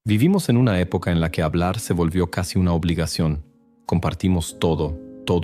Vivimos en una época en la que hablar se volvió casi una obligación. Compartimos todo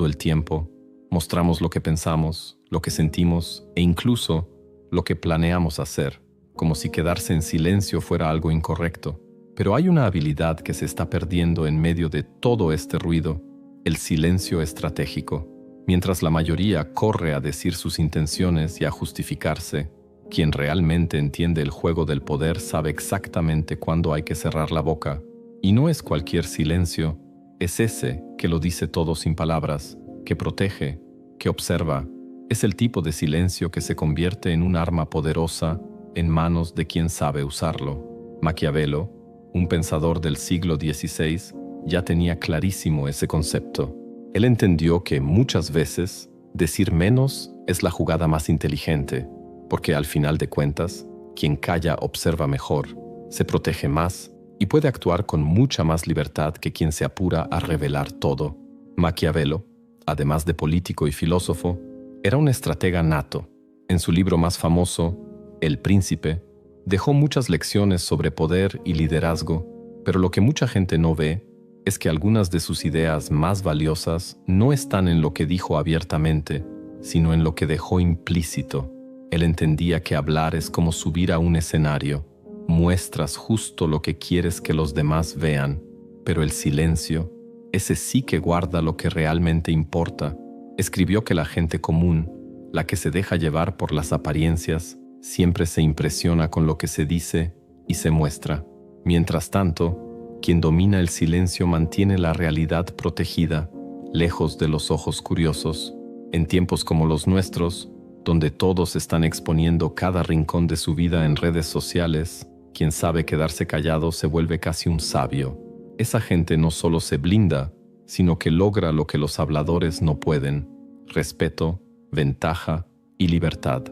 el tiempo. Mostramos lo que pensamos, lo que sentimos e incluso lo que planeamos hacer, como si quedarse en silencio fuera algo incorrecto. Pero hay una habilidad que se está perdiendo en medio de todo este ruido: el silencio estratégico. Mientras la mayoría corre a decir sus intenciones y a justificarse, quien realmente entiende el juego del poder sabe exactamente cuándo hay que cerrar la boca. Y no es cualquier silencio, es ese que lo dice todo sin palabras, que protege, que observa. Es el tipo de silencio que se convierte en un arma poderosa en manos de quien sabe usarlo. Maquiavelo, un pensador del siglo XVI, ya tenía clarísimo ese concepto. Él entendió que muchas veces decir menos es la jugada más inteligente, porque al final de cuentas, quien calla observa mejor, se protege más y puede actuar con mucha más libertad que quien se apura a revelar todo. Maquiavelo, además de político y filósofo, era un estratega nato. En su libro más famoso, El Príncipe, dejó muchas lecciones sobre poder y liderazgo, pero lo que mucha gente no ve es que algunas de sus ideas más valiosas no están en lo que dijo abiertamente, sino en lo que dejó implícito. Él entendía que hablar es como subir a un escenario. Muestras justo lo que quieres que los demás vean, pero el silencio, ese sí que guarda lo que realmente importa. Escribió que la gente común, la que se deja llevar por las apariencias, siempre se impresiona con lo que se dice y se muestra. Mientras tanto, quien domina el silencio mantiene la realidad protegida, lejos de los ojos curiosos. En tiempos como los nuestros, donde todos están exponiendo cada rincón de su vida en redes sociales, quien sabe quedarse callado se vuelve casi un sabio. Esa gente no solo se blinda, sino que logra lo que los habladores no pueden: respeto, ventaja y libertad.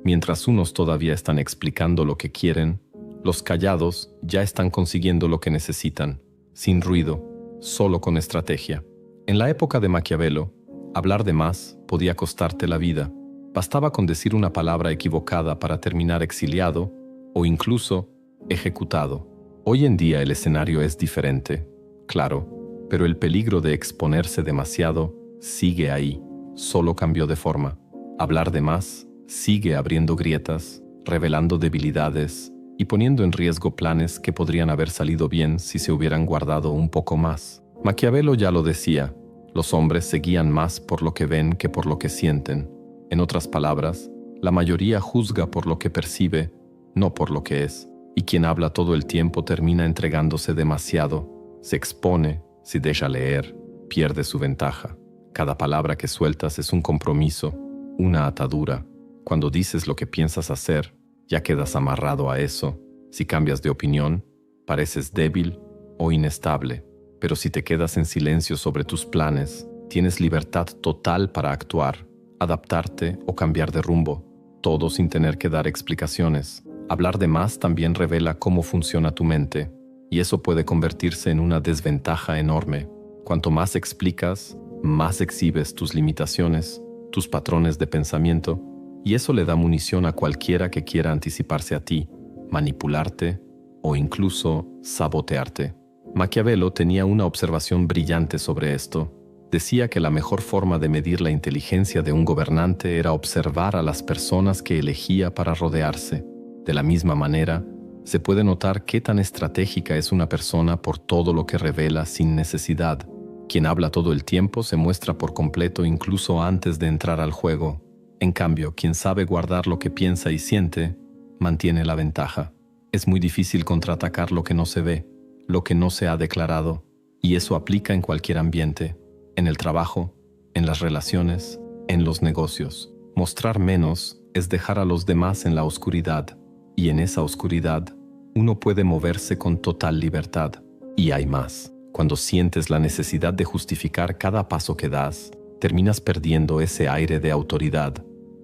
Mientras unos todavía están explicando lo que quieren, los callados ya están consiguiendo lo que necesitan, sin ruido, solo con estrategia. En la época de Maquiavelo, hablar de más podía costarte la vida. Bastaba con decir una palabra equivocada para terminar exiliado o incluso ejecutado. Hoy en día el escenario es diferente, claro, pero el peligro de exponerse demasiado sigue ahí, solo cambió de forma. Hablar de más sigue abriendo grietas, revelando debilidades y poniendo en riesgo planes que podrían haber salido bien si se hubieran guardado un poco más. Maquiavelo ya lo decía: los hombres se guían más por lo que ven que por lo que sienten. En otras palabras, la mayoría juzga por lo que percibe, no por lo que es. Y quien habla todo el tiempo termina entregándose demasiado. Se expone, se deja leer, pierde su ventaja. Cada palabra que sueltas es un compromiso, una atadura. Cuando dices lo que piensas hacer, ya quedas amarrado a eso. Si cambias de opinión, pareces débil o inestable. Pero si te quedas en silencio sobre tus planes, tienes libertad total para actuar, adaptarte o cambiar de rumbo, todo sin tener que dar explicaciones. Hablar de más también revela cómo funciona tu mente, y eso puede convertirse en una desventaja enorme. Cuanto más explicas, más exhibes tus limitaciones, tus patrones de pensamiento, y eso le da munición a cualquiera que quiera anticiparse a ti, manipularte o incluso sabotearte. Maquiavelo tenía una observación brillante sobre esto. Decía que la mejor forma de medir la inteligencia de un gobernante era observar a las personas que elegía para rodearse. De la misma manera, se puede notar qué tan estratégica es una persona por todo lo que revela sin necesidad. Quien habla todo el tiempo se muestra por completo incluso antes de entrar al juego. En cambio, quien sabe guardar lo que piensa y siente, mantiene la ventaja. Es muy difícil contraatacar lo que no se ve, lo que no se ha declarado, y eso aplica en cualquier ambiente, en el trabajo, en las relaciones, en los negocios. Mostrar menos es dejar a los demás en la oscuridad, y en esa oscuridad uno puede moverse con total libertad. Y hay más. Cuando sientes la necesidad de justificar cada paso que das, terminas perdiendo ese aire de autoridad.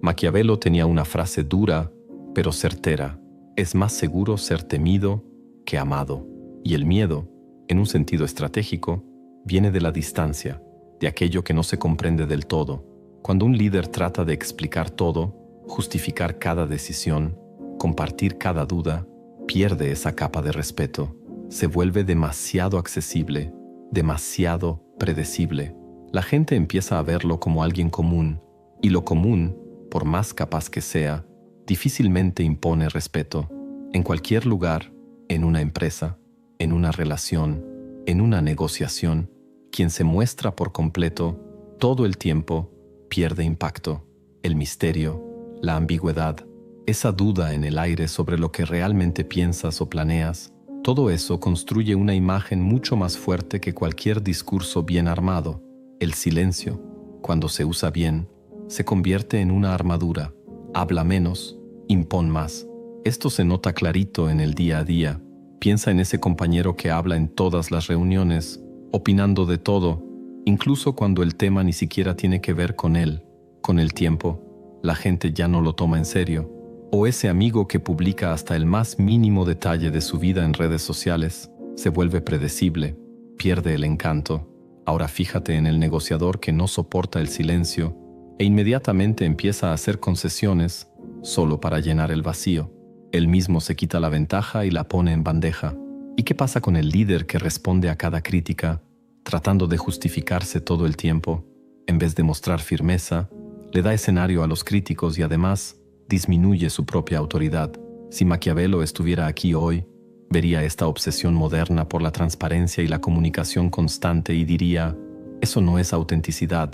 Maquiavelo tenía una frase dura, pero certera: es más seguro ser temido que amado. Y el miedo, en un sentido estratégico, viene de la distancia, de aquello que no se comprende del todo. Cuando un líder trata de explicar todo, justificar cada decisión, compartir cada duda, pierde esa capa de respeto. se vuelve demasiado accesible, demasiado predecible. La gente empieza a verlo como alguien común, y lo común, por más capaz que sea, difícilmente impone respeto. En cualquier lugar, en una empresa, en una relación, en una negociación, quien se muestra por completo, todo el tiempo, pierde impacto. El misterio, la ambigüedad, esa duda en el aire sobre lo que realmente piensas o planeas, todo eso construye una imagen mucho más fuerte que cualquier discurso bien armado. El silencio, cuando se usa bien, se convierte en una armadura. Habla menos, impón más. Esto se nota clarito en el día a día. Piensa en ese compañero que habla en todas las reuniones, opinando de todo, incluso cuando el tema ni siquiera tiene que ver con él. Con el tiempo, la gente ya no lo toma en serio. O ese amigo que publica hasta el más mínimo detalle de su vida en redes sociales, se vuelve predecible, pierde el encanto. Ahora fíjate en el negociador que no soporta el silencio e inmediatamente empieza a hacer concesiones solo para llenar el vacío. Él mismo se quita la ventaja y la pone en bandeja. ¿Y qué pasa con el líder que responde a cada crítica, tratando de justificarse todo el tiempo? En vez de mostrar firmeza, le da escenario a los críticos y además disminuye su propia autoridad. Si Maquiavelo estuviera aquí hoy, vería esta obsesión moderna por la transparencia y la comunicación constante y diría, eso no es autenticidad,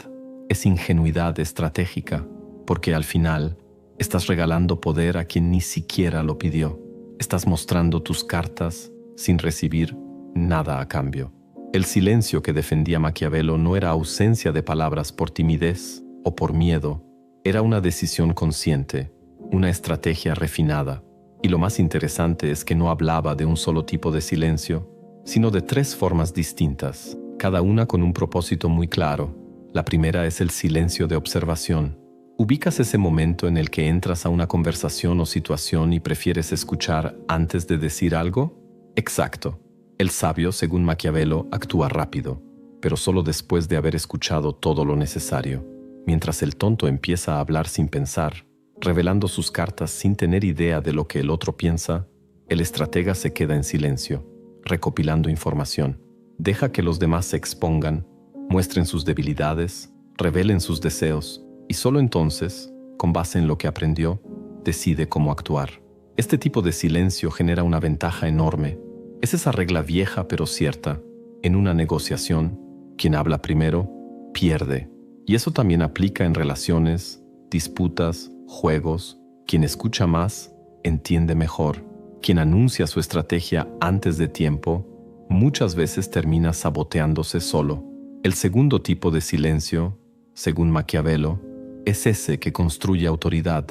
es ingenuidad estratégica, porque al final estás regalando poder a quien ni siquiera lo pidió. Estás mostrando tus cartas sin recibir nada a cambio. El silencio que defendía Maquiavelo no era ausencia de palabras por timidez o por miedo, era una decisión consciente, una estrategia refinada. Y lo más interesante es que no hablaba de un solo tipo de silencio, sino de 3 formas distintas, cada una con un propósito muy claro. La primera es el silencio de observación. ¿Ubicas ese momento en el que entras a una conversación o situación y prefieres escuchar antes de decir algo? Exacto. El sabio, según Maquiavelo, actúa rápido, pero solo después de haber escuchado todo lo necesario, mientras el tonto empieza a hablar sin pensar, revelando sus cartas sin tener idea de lo que el otro piensa. El estratega se queda en silencio, recopilando información. Deja que los demás se expongan, muestren sus debilidades, revelen sus deseos, y solo entonces, con base en lo que aprendió, decide cómo actuar. Este tipo de silencio genera una ventaja enorme. Es esa regla vieja pero cierta. En una negociación, quien habla primero, pierde. Y eso también aplica en relaciones, disputas, juegos. Quien escucha más, entiende mejor. Quien anuncia su estrategia antes de tiempo, muchas veces termina saboteándose solo. El segundo tipo de silencio, según Maquiavelo, es ese que construye autoridad.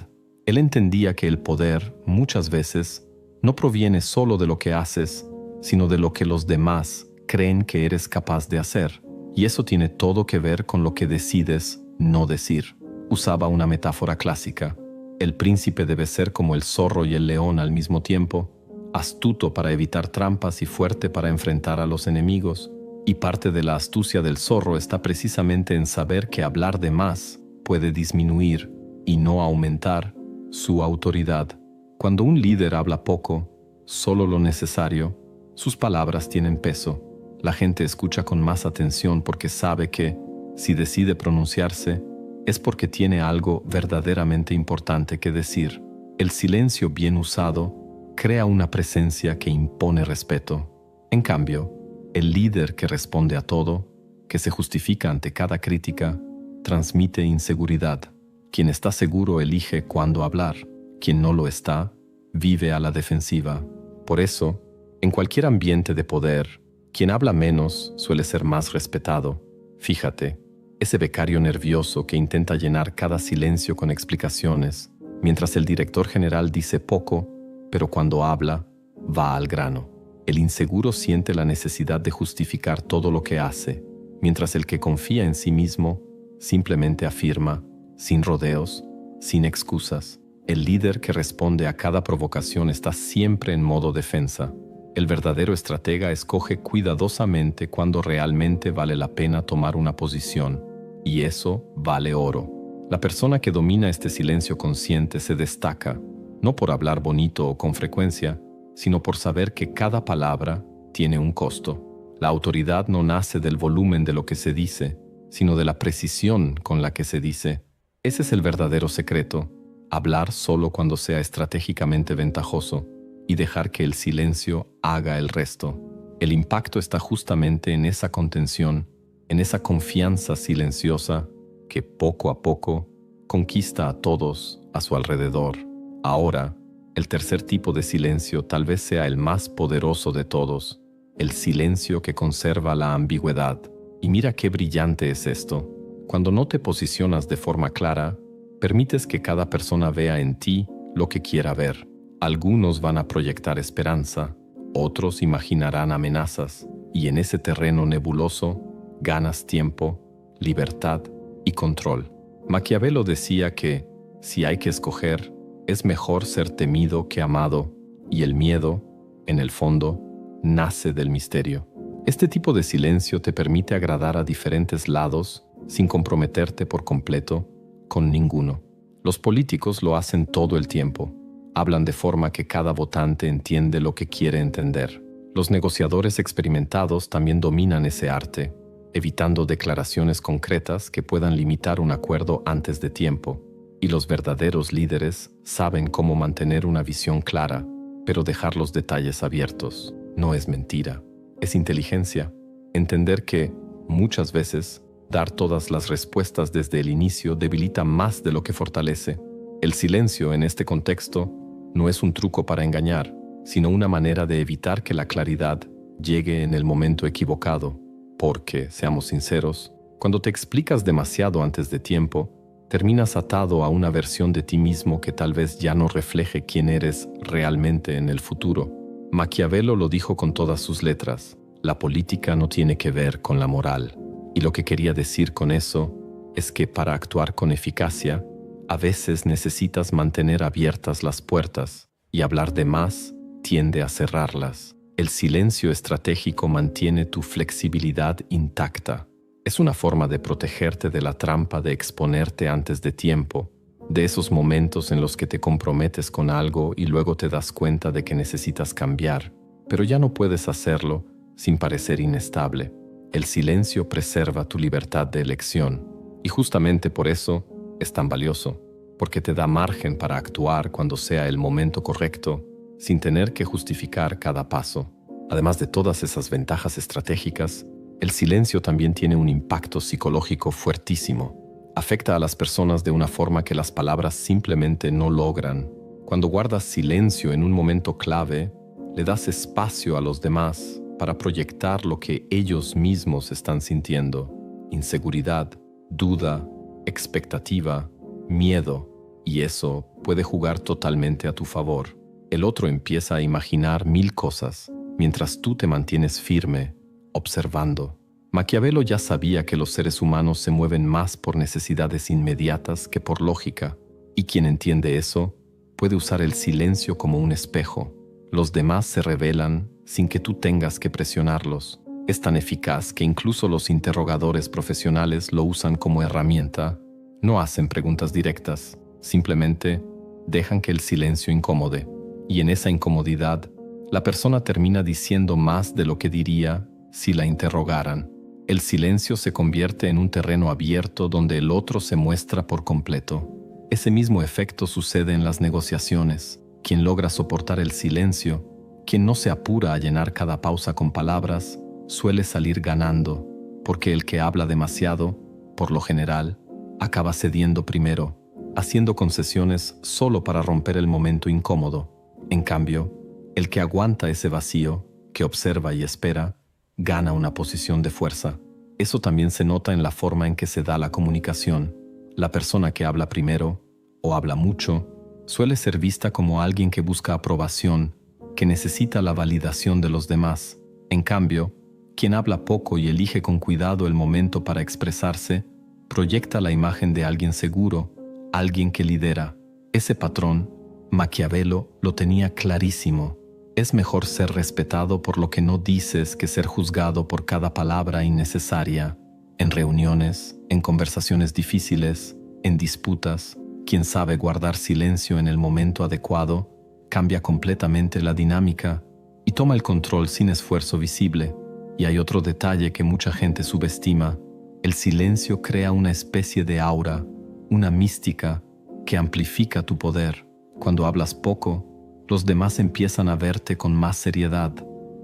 Él entendía que el poder, muchas veces, no proviene solo de lo que haces, sino de lo que los demás creen que eres capaz de hacer. Y eso tiene todo que ver con lo que decides no decir. Usaba una metáfora clásica. El príncipe debe ser como el zorro y el león al mismo tiempo, astuto para evitar trampas y fuerte para enfrentar a los enemigos. Y parte de la astucia del zorro está precisamente en saber que hablar de más puede disminuir, y no aumentar, su autoridad. Cuando un líder habla poco, solo lo necesario, sus palabras tienen peso. La gente escucha con más atención porque sabe que, si decide pronunciarse, es porque tiene algo verdaderamente importante que decir. El silencio bien usado crea una presencia que impone respeto. En cambio, el líder que responde a todo, que se justifica ante cada crítica, transmite inseguridad. Quien está seguro elige cuándo hablar. Quien no lo está, vive a la defensiva. Por eso, en cualquier ambiente de poder, quien habla menos suele ser más respetado. Fíjate, ese becario nervioso que intenta llenar cada silencio con explicaciones, mientras el director general dice poco, pero cuando habla, va al grano. El inseguro siente la necesidad de justificar todo lo que hace, mientras el que confía en sí mismo simplemente afirma, sin rodeos, sin excusas. El líder que responde a cada provocación está siempre en modo defensa. El verdadero estratega escoge cuidadosamente cuando realmente vale la pena tomar una posición, y eso vale oro. La persona que domina este silencio consciente se destaca, no por hablar bonito o con frecuencia, sino por saber que cada palabra, tiene un costo. La autoridad no nace del volumen de lo que se dice, sino de la precisión con la que se dice. Ese es el verdadero secreto: hablar solo cuando sea estratégicamente ventajoso y dejar que el silencio haga el resto. El impacto está justamente en esa contención, en esa confianza silenciosa que poco a poco conquista a todos a su alrededor. Ahora, el tercer tipo de silencio tal vez sea el más poderoso de todos, el silencio que conserva la ambigüedad. Y mira qué brillante es esto. Cuando no te posicionas de forma clara, permites que cada persona vea en ti lo que quiera ver. Algunos van a proyectar esperanza, otros imaginarán amenazas, y en ese terreno nebuloso ganas tiempo, libertad y control. Maquiavelo decía que, si hay que escoger, es mejor ser temido que amado, y el miedo, en el fondo, nace del misterio. Este tipo de silencio te permite agradar a diferentes lados sin comprometerte por completo con ninguno. Los políticos lo hacen todo el tiempo. Hablan de forma que cada votante entiende lo que quiere entender. Los negociadores experimentados también dominan ese arte, evitando declaraciones concretas que puedan limitar un acuerdo antes de tiempo. Y los verdaderos líderes saben cómo mantener una visión clara, pero dejar los detalles abiertos. No es mentira, es inteligencia. Entender que, muchas veces, dar todas las respuestas desde el inicio debilita más de lo que fortalece. El silencio, en este contexto, no es un truco para engañar, sino una manera de evitar que la claridad llegue en el momento equivocado. Porque, seamos sinceros, cuando te explicas demasiado antes de tiempo, terminas atado a una versión de ti mismo que tal vez ya no refleje quién eres realmente en el futuro. Maquiavelo lo dijo con todas sus letras: la política no tiene que ver con la moral. Y lo que quería decir con eso es que para actuar con eficacia, a veces necesitas mantener abiertas las puertas, y hablar de más tiende a cerrarlas. El silencio estratégico mantiene tu flexibilidad intacta. Es una forma de protegerte de la trampa de exponerte antes de tiempo, de esos momentos en los que te comprometes con algo y luego te das cuenta de que necesitas cambiar, pero ya no puedes hacerlo sin parecer inestable. El silencio preserva tu libertad de elección, y justamente por eso es tan valioso, porque te da margen para actuar cuando sea el momento correcto, sin tener que justificar cada paso. Además de todas esas ventajas estratégicas, el silencio también tiene un impacto psicológico fuertísimo. Afecta a las personas de una forma que las palabras simplemente no logran. Cuando guardas silencio en un momento clave, le das espacio a los demás para proyectar lo que ellos mismos están sintiendo: inseguridad, duda, expectativa, miedo, y eso puede jugar totalmente a tu favor. El otro empieza a imaginar 1000 cosas, mientras tú te mantienes firme, observando. Maquiavelo ya sabía que los seres humanos se mueven más por necesidades inmediatas que por lógica, y quien entiende eso puede usar el silencio como un espejo. Los demás se revelan sin que tú tengas que presionarlos. Es tan eficaz que incluso los interrogadores profesionales lo usan como herramienta. No hacen preguntas directas, simplemente dejan que el silencio incomode. Y en esa incomodidad, la persona termina diciendo más de lo que diría si la interrogaran. El silencio se convierte en un terreno abierto donde el otro se muestra por completo. Ese mismo efecto sucede en las negociaciones. Quien logra soportar el silencio, quien no se apura a llenar cada pausa con palabras, suele salir ganando, porque el que habla demasiado, por lo general, acaba cediendo primero, haciendo concesiones solo para romper el momento incómodo. En cambio, el que aguanta ese vacío, que observa y espera, gana una posición de fuerza. Eso también se nota en la forma en que se da la comunicación. La persona que habla primero, o habla mucho, suele ser vista como alguien que busca aprobación, que necesita la validación de los demás. En cambio, quien habla poco y elige con cuidado el momento para expresarse, proyecta la imagen de alguien seguro, alguien que lidera. Ese patrón, Maquiavelo lo tenía clarísimo. Es mejor ser respetado por lo que no dices que ser juzgado por cada palabra innecesaria. En reuniones, en conversaciones difíciles, en disputas, quien sabe guardar silencio en el momento adecuado, cambia completamente la dinámica y toma el control sin esfuerzo visible. Y hay otro detalle que mucha gente subestima: el silencio crea una especie de aura, una mística que amplifica tu poder. Cuando hablas poco, los demás empiezan a verte con más seriedad.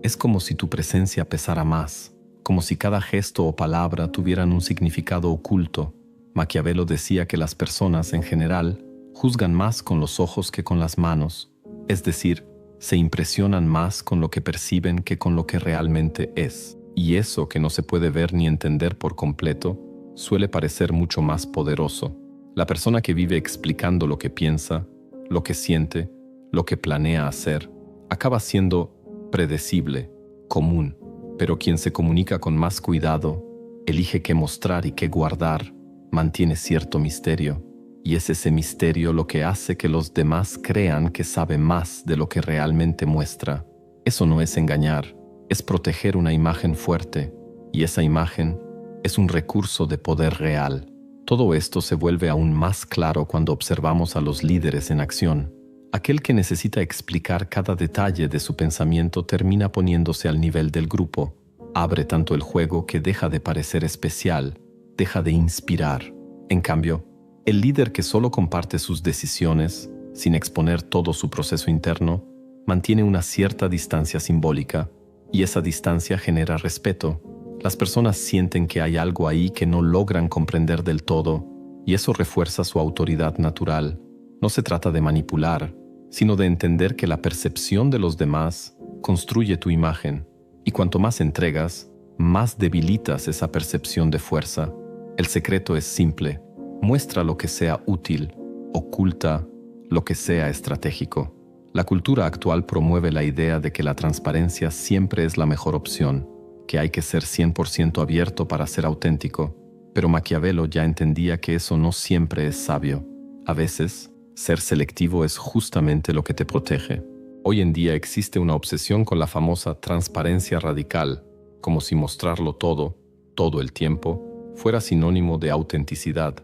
Es como si tu presencia pesara más, como si cada gesto o palabra tuvieran un significado oculto. Maquiavelo decía que las personas, en general, juzgan más con los ojos que con las manos, es decir, se impresionan más con lo que perciben que con lo que realmente es. Y eso que no se puede ver ni entender por completo, suele parecer mucho más poderoso. La persona que vive explicando lo que piensa, lo que siente, lo que planea hacer, acaba siendo predecible, común. Pero quien se comunica con más cuidado, elige qué mostrar y qué guardar, mantiene cierto misterio. Y es ese misterio lo que hace que los demás crean que sabe más de lo que realmente muestra. Eso no es engañar, es proteger una imagen fuerte, y esa imagen es un recurso de poder real. Todo esto se vuelve aún más claro cuando observamos a los líderes en acción. Aquel que necesita explicar cada detalle de su pensamiento termina poniéndose al nivel del grupo. Abre tanto el juego que deja de parecer especial, deja de inspirar. En cambio, el líder que solo comparte sus decisiones, sin exponer todo su proceso interno, mantiene una cierta distancia simbólica, y esa distancia genera respeto. Las personas sienten que hay algo ahí que no logran comprender del todo, y eso refuerza su autoridad natural. No se trata de manipular, sino de entender que la percepción de los demás construye tu imagen, y cuanto más entregas, más debilitas esa percepción de fuerza. El secreto es simple: muestra lo que sea útil, oculta lo que sea estratégico. La cultura actual promueve la idea de que la transparencia siempre es la mejor opción, que hay que ser 100% abierto para ser auténtico, pero Maquiavelo ya entendía que eso no siempre es sabio. A veces, ser selectivo es justamente lo que te protege. Hoy en día existe una obsesión con la famosa transparencia radical, como si mostrarlo todo, todo el tiempo, fuera sinónimo de autenticidad.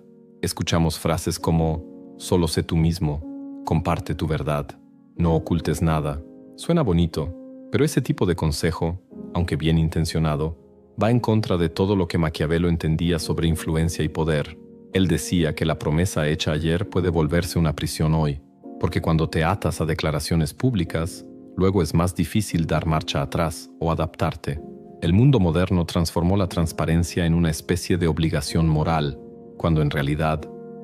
Escuchamos frases como: solo sé tú mismo, comparte tu verdad, no ocultes nada. Suena bonito, pero ese tipo de consejo, aunque bien intencionado, va en contra de todo lo que Maquiavelo entendía sobre influencia y poder. Él decía que la promesa hecha ayer puede volverse una prisión hoy, porque cuando te atas a declaraciones públicas, luego es más difícil dar marcha atrás o adaptarte. El mundo moderno transformó la transparencia en una especie de obligación moral, cuando en realidad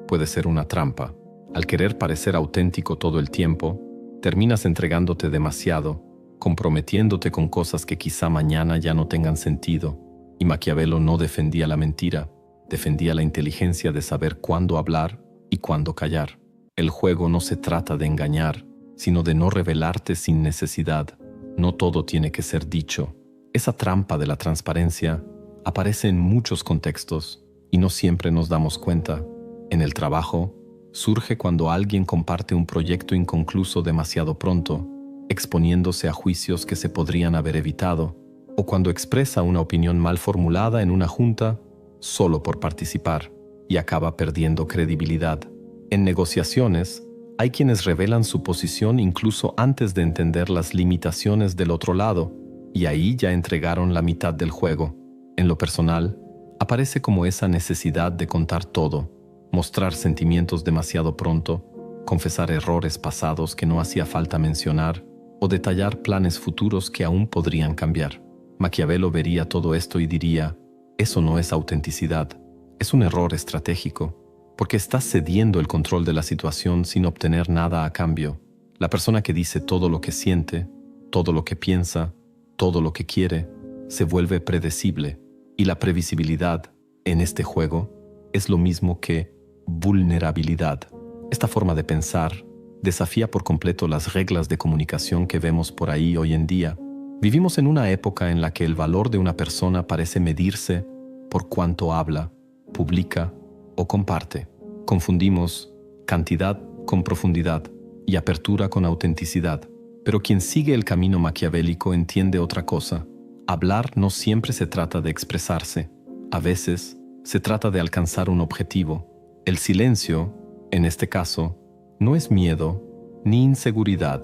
puede ser una trampa. Al querer parecer auténtico todo el tiempo, terminas entregándote demasiado, comprometiéndote con cosas que quizá mañana ya no tengan sentido. Y Maquiavelo no defendía la mentira, defendía la inteligencia de saber cuándo hablar y cuándo callar. El juego no se trata de engañar, sino de no revelarte sin necesidad. No todo tiene que ser dicho. Esa trampa de la transparencia aparece en muchos contextos y no siempre nos damos cuenta. En el trabajo, surge cuando alguien comparte un proyecto inconcluso demasiado pronto, exponiéndose a juicios que se podrían haber evitado, o cuando expresa una opinión mal formulada en una junta solo por participar y acaba perdiendo credibilidad. En negociaciones, hay quienes revelan su posición incluso antes de entender las limitaciones del otro lado, y ahí ya entregaron la mitad del juego. En lo personal, aparece como esa necesidad de contar todo, mostrar sentimientos demasiado pronto, confesar errores pasados que no hacía falta mencionar, o detallar planes futuros que aún podrían cambiar. Maquiavelo vería todo esto y diría: eso no es autenticidad, es un error estratégico, porque estás cediendo el control de la situación sin obtener nada a cambio. La persona que dice todo lo que siente, todo lo que piensa, todo lo que quiere, se vuelve predecible, y la previsibilidad, en este juego, es lo mismo que vulnerabilidad. Esta forma de pensar desafía por completo las reglas de comunicación que vemos por ahí hoy en día. Vivimos en una época en la que el valor de una persona parece medirse por cuánto habla, publica o comparte. Confundimos cantidad con profundidad y apertura con autenticidad. Pero quien sigue el camino maquiavélico entiende otra cosa. Hablar no siempre se trata de expresarse. A veces se trata de alcanzar un objetivo. El silencio, en este caso, no es miedo ni inseguridad,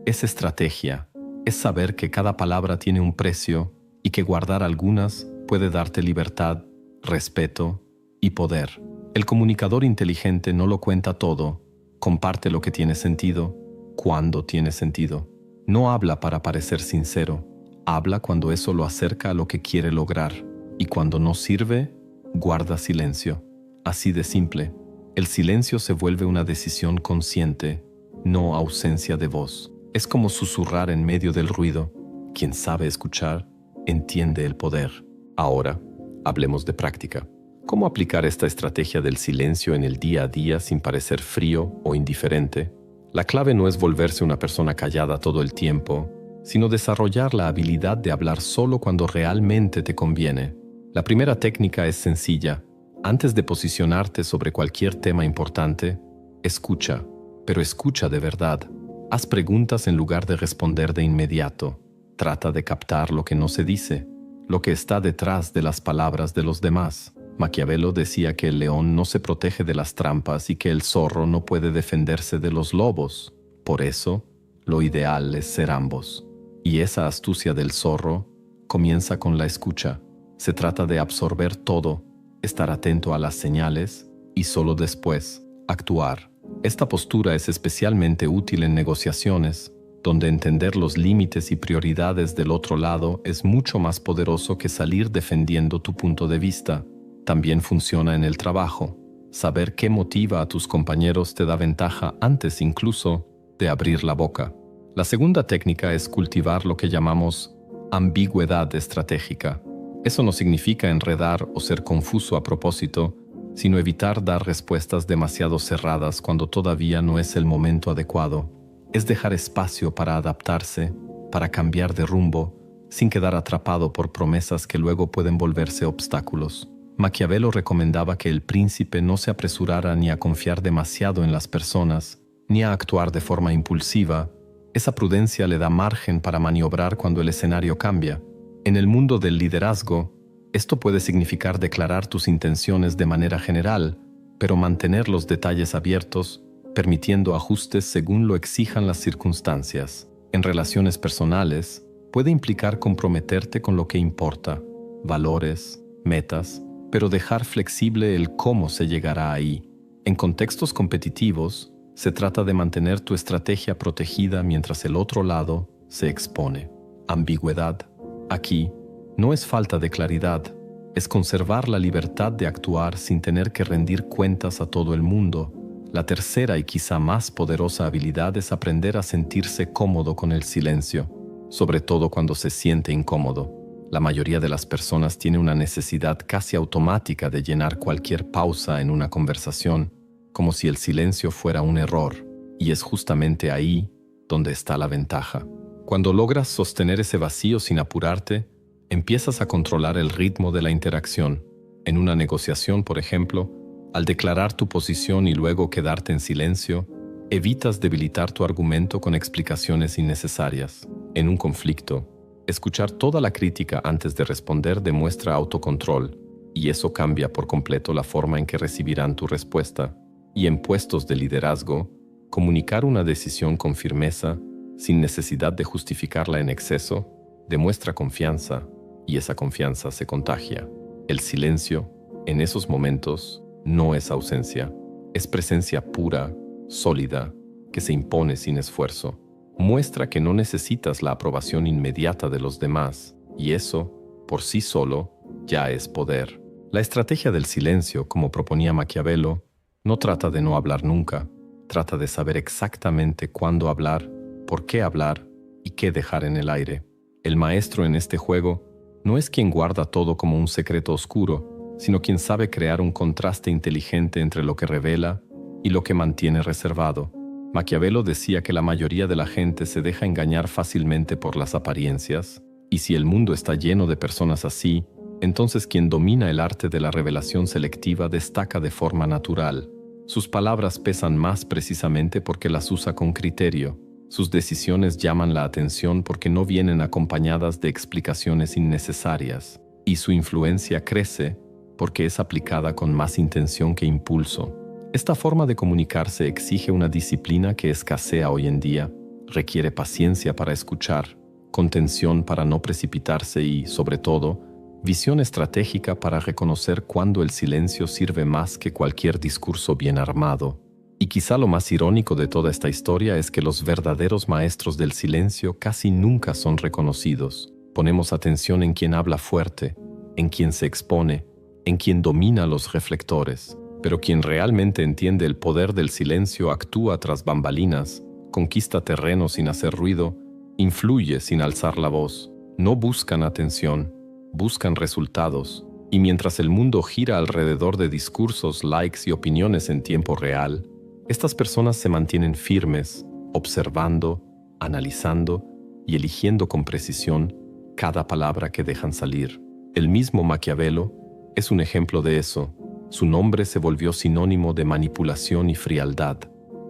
es estrategia. Es saber que cada palabra tiene un precio y que guardar algunas puede darte libertad, respeto y poder. El comunicador inteligente no lo cuenta todo, comparte lo que tiene sentido, cuando tiene sentido. No habla para parecer sincero, habla cuando eso lo acerca a lo que quiere lograr, y cuando no sirve, guarda silencio. Así de simple. El silencio se vuelve una decisión consciente, no ausencia de voz. Es como susurrar en medio del ruido. Quien sabe escuchar, entiende el poder. Ahora, hablemos de práctica. ¿Cómo aplicar esta estrategia del silencio en el día a día sin parecer frío o indiferente? La clave no es volverse una persona callada todo el tiempo, sino desarrollar la habilidad de hablar solo cuando realmente te conviene. La primera técnica es sencilla. Antes de posicionarte sobre cualquier tema importante, escucha, pero escucha de verdad. Haz preguntas en lugar de responder de inmediato. Trata de captar lo que no se dice, lo que está detrás de las palabras de los demás. Maquiavelo decía que el león no se protege de las trampas y que el zorro no puede defenderse de los lobos. Por eso, lo ideal es ser ambos. Y esa astucia del zorro comienza con la escucha. Se trata de absorber todo, estar atento a las señales y solo después actuar. Esta postura es especialmente útil en negociaciones, donde entender los límites y prioridades del otro lado es mucho más poderoso que salir defendiendo tu punto de vista. También funciona en el trabajo. Saber qué motiva a tus compañeros te da ventaja antes incluso de abrir la boca. La segunda técnica es cultivar lo que llamamos ambigüedad estratégica. Eso no significa enredar o ser confuso a propósito, sino evitar dar respuestas demasiado cerradas cuando todavía no es el momento adecuado. Es dejar espacio para adaptarse, para cambiar de rumbo, sin quedar atrapado por promesas que luego pueden volverse obstáculos. Maquiavelo recomendaba que el príncipe no se apresurara ni a confiar demasiado en las personas, ni a actuar de forma impulsiva. Esa prudencia le da margen para maniobrar cuando el escenario cambia. En el mundo del liderazgo, esto puede significar declarar tus intenciones de manera general, pero mantener los detalles abiertos, permitiendo ajustes según lo exijan las circunstancias. En relaciones personales, puede implicar comprometerte con lo que importa, valores, metas, pero dejar flexible el cómo se llegará ahí. En contextos competitivos, se trata de mantener tu estrategia protegida mientras el otro lado se expone. Ambigüedad. Aquí, no es falta de claridad, es conservar la libertad de actuar sin tener que rendir cuentas a todo el mundo. La tercera y quizá más poderosa habilidad es aprender a sentirse cómodo con el silencio, sobre todo cuando se siente incómodo. La mayoría de las personas tiene una necesidad casi automática de llenar cualquier pausa en una conversación, como si el silencio fuera un error, y es justamente ahí donde está la ventaja. Cuando logras sostener ese vacío sin apurarte, empiezas a controlar el ritmo de la interacción. En una negociación, por ejemplo, al declarar tu posición y luego quedarte en silencio, evitas debilitar tu argumento con explicaciones innecesarias. En un conflicto, escuchar toda la crítica antes de responder demuestra autocontrol, y eso cambia por completo la forma en que recibirán tu respuesta. Y en puestos de liderazgo, comunicar una decisión con firmeza, sin necesidad de justificarla en exceso, demuestra confianza, y esa confianza se contagia. El silencio, en esos momentos, no es ausencia, es presencia pura, sólida, que se impone sin esfuerzo. Muestra que no necesitas la aprobación inmediata de los demás, y eso, por sí solo, ya es poder. La estrategia del silencio, como proponía Maquiavelo, no trata de no hablar nunca, trata de saber exactamente cuándo hablar, por qué hablar y qué dejar en el aire. El maestro en este juego no es quien guarda todo como un secreto oscuro, sino quien sabe crear un contraste inteligente entre lo que revela y lo que mantiene reservado. Maquiavelo decía que la mayoría de la gente se deja engañar fácilmente por las apariencias, y si el mundo está lleno de personas así, entonces quien domina el arte de la revelación selectiva destaca de forma natural. Sus palabras pesan más precisamente porque las usa con criterio. Sus decisiones llaman la atención porque no vienen acompañadas de explicaciones innecesarias, y su influencia crece porque es aplicada con más intención que impulso. Esta forma de comunicarse exige una disciplina que escasea hoy en día, requiere paciencia para escuchar, contención para no precipitarse y, sobre todo, visión estratégica para reconocer cuándo el silencio sirve más que cualquier discurso bien armado. Y quizá lo más irónico de toda esta historia es que los verdaderos maestros del silencio casi nunca son reconocidos. Ponemos atención en quien habla fuerte, en quien se expone, en quien domina los reflectores. Pero quien realmente entiende el poder del silencio actúa tras bambalinas, conquista terreno sin hacer ruido, influye sin alzar la voz. No buscan atención, buscan resultados. Y mientras el mundo gira alrededor de discursos, likes y opiniones en tiempo real, estas personas se mantienen firmes, observando, analizando y eligiendo con precisión cada palabra que dejan salir. El mismo Maquiavelo es un ejemplo de eso. Su nombre se volvió sinónimo de manipulación y frialdad,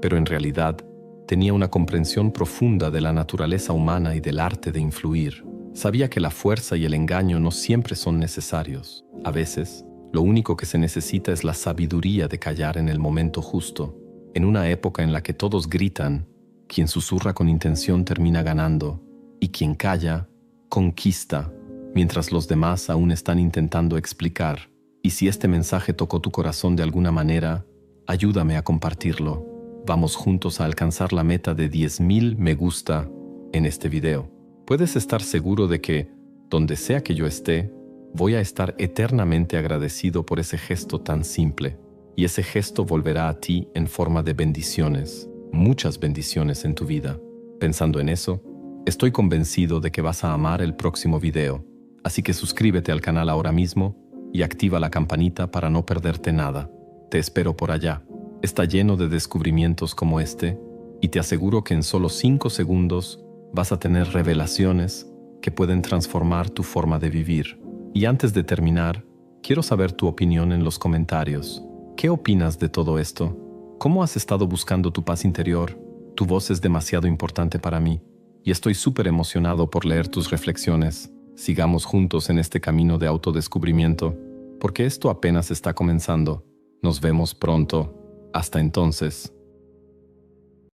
pero en realidad tenía una comprensión profunda de la naturaleza humana y del arte de influir. Sabía que la fuerza y el engaño no siempre son necesarios. A veces, lo único que se necesita es la sabiduría de callar en el momento justo. En una época en la que todos gritan, quien susurra con intención termina ganando, y quien calla, conquista, mientras los demás aún están intentando explicar. Y si este mensaje tocó tu corazón de alguna manera, ayúdame a compartirlo. Vamos juntos a alcanzar la meta de 10,000 me gusta en este video. Puedes estar seguro de que, donde sea que yo esté, voy a estar eternamente agradecido por ese gesto tan simple. Y ese gesto volverá a ti en forma de bendiciones, muchas bendiciones en tu vida. Pensando en eso, estoy convencido de que vas a amar el próximo video. Así que suscríbete al canal ahora mismo y activa la campanita para no perderte nada. Te espero por allá. Está lleno de descubrimientos como este y te aseguro que en solo 5 segundos vas a tener revelaciones que pueden transformar tu forma de vivir. Y antes de terminar, quiero saber tu opinión en los comentarios. ¿Qué opinas de todo esto? ¿Cómo has estado buscando tu paz interior? Tu voz es demasiado importante para mí y estoy súper emocionado por leer tus reflexiones. Sigamos juntos en este camino de autodescubrimiento, porque esto apenas está comenzando. Nos vemos pronto. Hasta entonces.